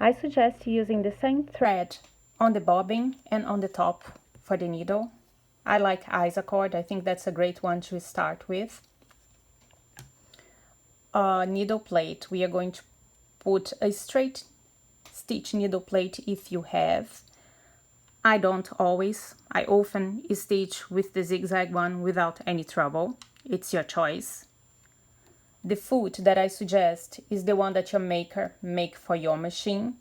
I suggest using the same thread on the bobbin and on the top for the needle. I like Isacord. I think that's a great one to start with. Needle plate. We are going to put a straight stitch needle plate if you have. I don't always. I often stitch with the zigzag one without any trouble. It's your choice. The foot that I suggest is the one that your maker make for your machine.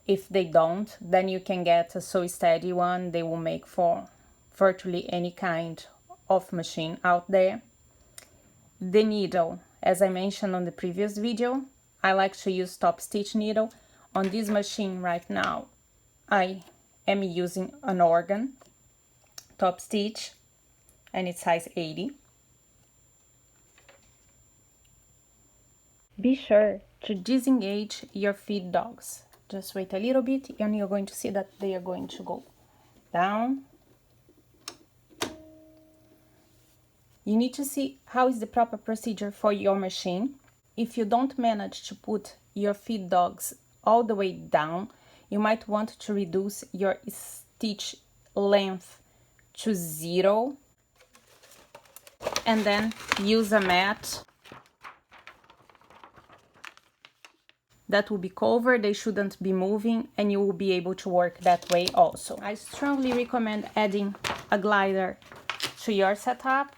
If they don't, then you can get a Sew Steady one. They will make for virtually any kind of machine out there. The needle, as I mentioned on the previous video, I like to use top stitch needle. On this machine right now, I am using an organ top stitch and it's size 80. Be sure to disengage your feed dogs. Just wait a little bit and you're going to see that they are going to go down. You need to see how is the proper procedure for your machine. If you don't manage to put your feed dogs all the way down, you might want to reduce your stitch length to 0 and then use a mat that will be covered. They shouldn't be moving and you will be able to work that way also. I strongly recommend adding a glider to your setup.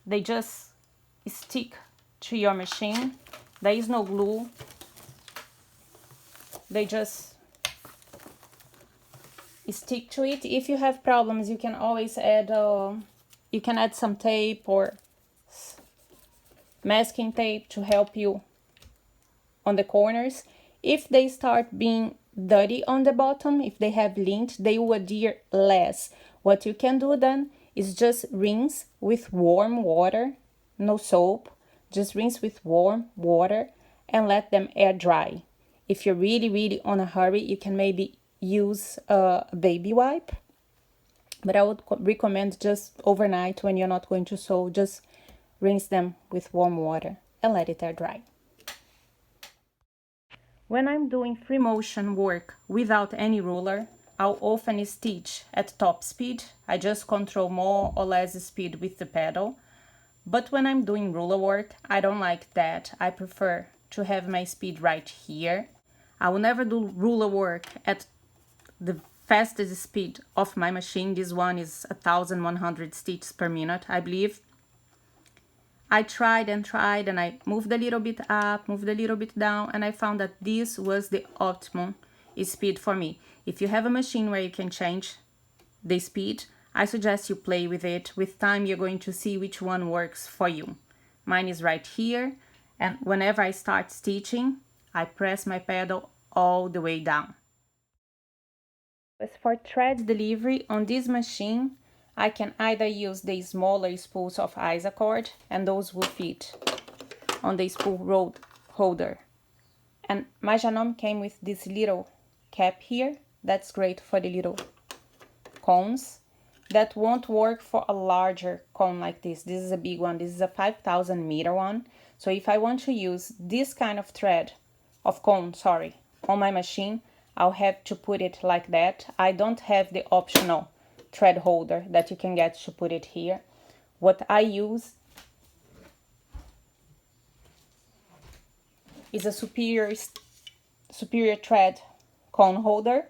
They just stick to your machine. There is no glue. They just stick to it. If you have problems, you can always add some tape or masking tape to help you on the corners. If they start being dirty on the bottom, if they have lint, they will adhere less. What you can do then is just rinse with warm water, no soap, just rinse with warm water and let them air dry. If you're really on a hurry, you can maybe use a baby wipe, but I would recommend just overnight when you're not going to sew, just rinse them with warm water and let it air dry. When I'm doing free motion work without any ruler, I'll often stitch at top speed. I just control more or less speed with the pedal. But when I'm doing ruler work, I don't like that. I prefer to have my speed right here. I will never do ruler work at the fastest speed of my machine. This one is 1100 stitches per minute, I believe. I tried and I moved a little bit up, moved a little bit down, and I found that this was the optimum speed for me. If you have a machine where you can change the speed, I suggest you play with it. With time, you're going to see which one works for you. Mine is right here, and whenever I start stitching, I press my pedal all the way down. As for thread delivery on this machine, I can either use the smaller spools of Isacord, and those will fit on the spool roll holder. And my Janome came with this little cap here. That's great for the little cones. That won't work for a larger cone like this. This is a big one. This is a 5,000 meter one. So if I want to use this kind of cone, on my machine, I'll have to put it like that. I don't have the optional thread holder that you can get to put it here. What I use is a superior thread cone holder,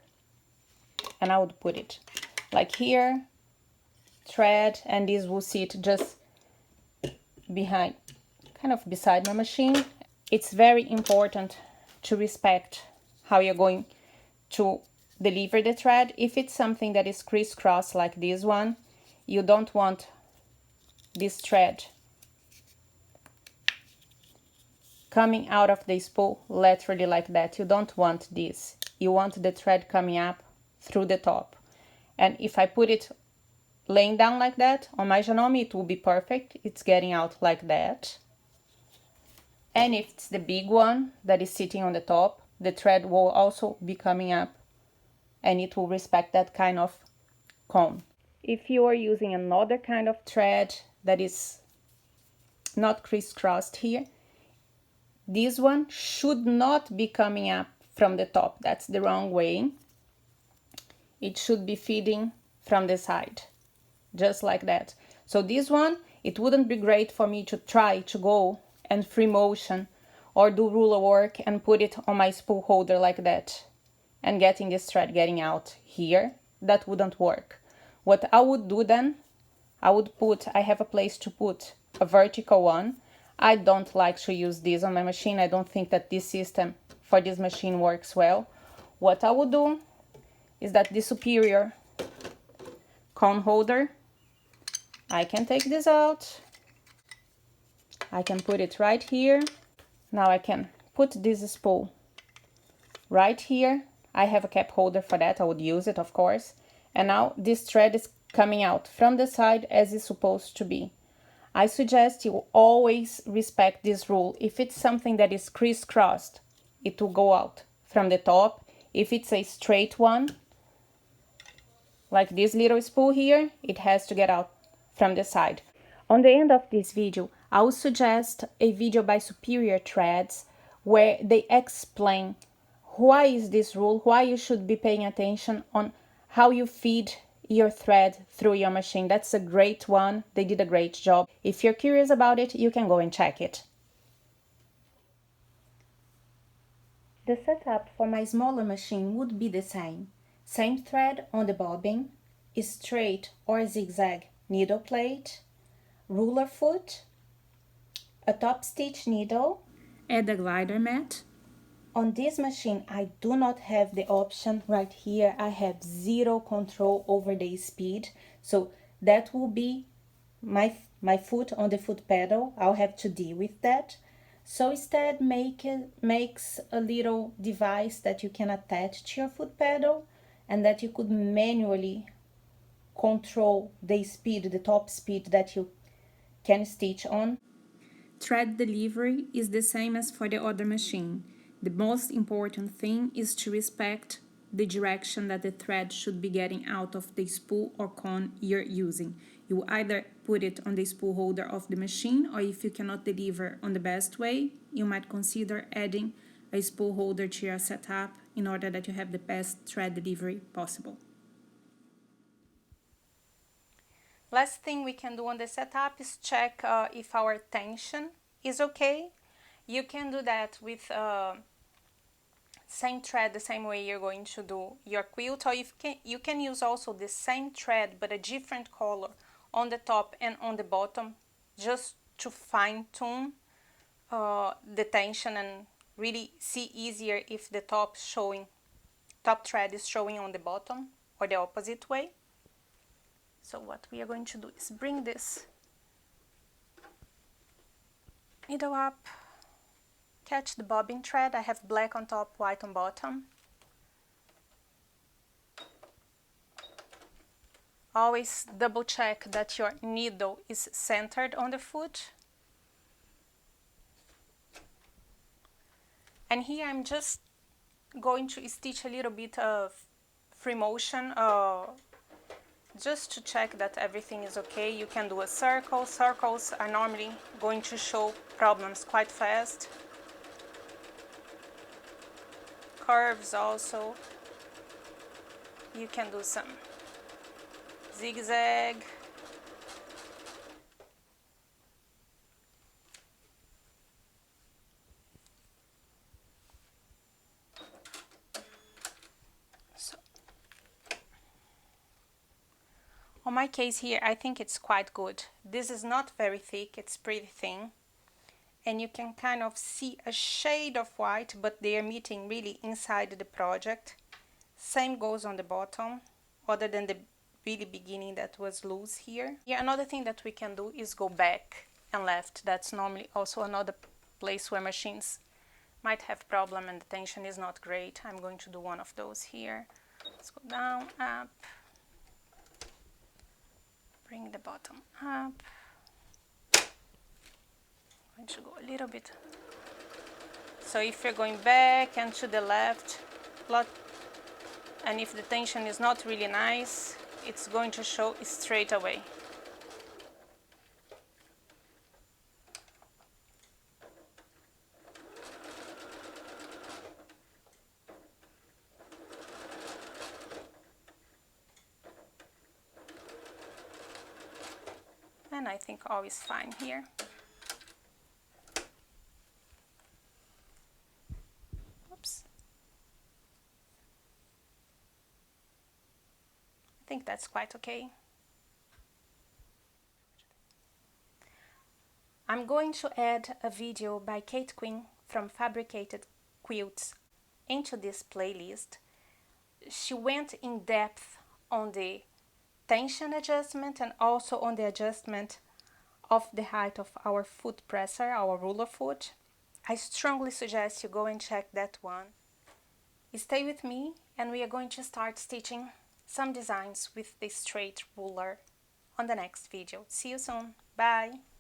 and I would put it like here, thread, and this will sit just behind, kind of beside my machine. It's very important to respect how you're going to deliver the thread. If it's something that is crisscross like this one, you don't want this thread coming out of the spool laterally like that. You don't want this. You want the thread coming up through the top. And if I put it laying down like that on my Janome, it will be perfect. It's getting out like that. And if it's the big one that is sitting on the top, the thread will also be coming up and it will respect that kind of cone. If you are using another kind of thread that is not crisscrossed here, this one should not be coming up from the top. That's the wrong way. It should be feeding from the side, just like that. So this one, it wouldn't be great for me to try to go and free motion or do ruler work and put it on my spool holder like that and getting this thread getting out here. That wouldn't work. What I would do then, I have a place to put a vertical one. I don't like to use this on my machine. I don't think that this system for this machine works well. What I would do is that the superior cone holder, I can take this out. I can put it right here. Now I can put this spool right here. I have a cap holder for that. I would use it, of course. And now this thread is coming out from the side as it's supposed to be. I suggest you always respect this rule. If it's something that is crisscrossed, it will go out from the top. If it's a straight one, like this little spool here, it has to get out from the side. On the end of this video, I would suggest a video by Superior Threads where they explain why is this rule, why you should be paying attention on how you feed your thread through your machine. That's a great one. They did a great job. If you're curious about it, you can go and check it. The setup for my smaller machine would be the same. Same thread on the bobbin, straight or zigzag needle plate, ruler foot, a top stitch needle, and a glider mat. On this machine, I do not have the option right here. I have zero control over the speed. So that will be my foot on the foot pedal. I'll have to deal with that. So instead, makes a little device that you can attach to your foot pedal and that you could manually control the speed, the top speed that you can stitch on. Thread delivery is the same as for the other machine. The most important thing is to respect the direction that the thread should be getting out of the spool or cone you're using. You either put it on the spool holder of the machine, or if you cannot deliver on the best way, you might consider adding a spool holder to your setup in order that you have the best thread delivery possible. Last thing we can do on the setup is check if our tension is okay. You can do that with same thread, the same way you're going to do your quilt, or you can use also the same thread but a different color on the top and on the bottom, just to fine-tune the tension and really see easier if the top thread is showing on the bottom or the opposite way. So what we are going to do is bring this needle up, catch the bobbin thread. I have black on top, white on bottom. Always double check that your needle is centered on the foot. And here I'm just going to stitch a little bit of free motion, just to check that everything is okay. You can do a circle. Circles are normally going to show problems quite fast. Curves also. You can do some zigzag. So, on my case here, I think it's quite good. This is not very thick, it's pretty thin. And you can kind of see a shade of white, but they are meeting really inside the project. Same goes on the bottom, other than the really beginning that was loose here. Yeah, another thing that we can do is go back and left. That's normally also another place where machines might have problem and the tension is not great. I'm going to do one of those here. Let's go down, up, bring the bottom up. I'm going to go a little bit. So if you're going back and to the left, and if the tension is not really nice, it's going to show straight away. and I think all is fine here. Oops. I think that's quite okay. I'm going to add a video by Kate Quinn from Fabricated Quilts into this playlist. She went in depth on the tension adjustment and also on the adjustment of the height of our foot presser, our ruler foot. I strongly suggest you go and check that one. Stay with me and we are going to start stitching some designs with the straight ruler on the next video. See you soon. Bye!